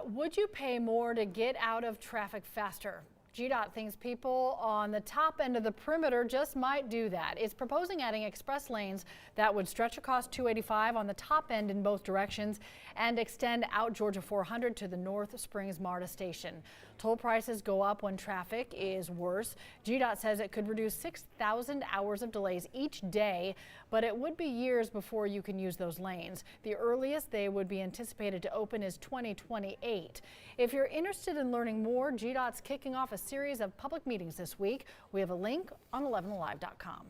Would you pay more to get out of traffic faster? GDOT thinks people on the top end of the perimeter just might do that. It's proposing adding express lanes that would stretch across 285 on the top end in both directions and extend out Georgia 400 to the North Springs MARTA station. Toll prices go up when traffic is worse. GDOT says it could reduce 6,000 hours of delays each day, but it would be years before you can use those lanes. The earliest they would be anticipated to open is 2028. If you're interested in learning more, GDOT's kicking off a series of public meetings this week. We have a link on 11alive.com.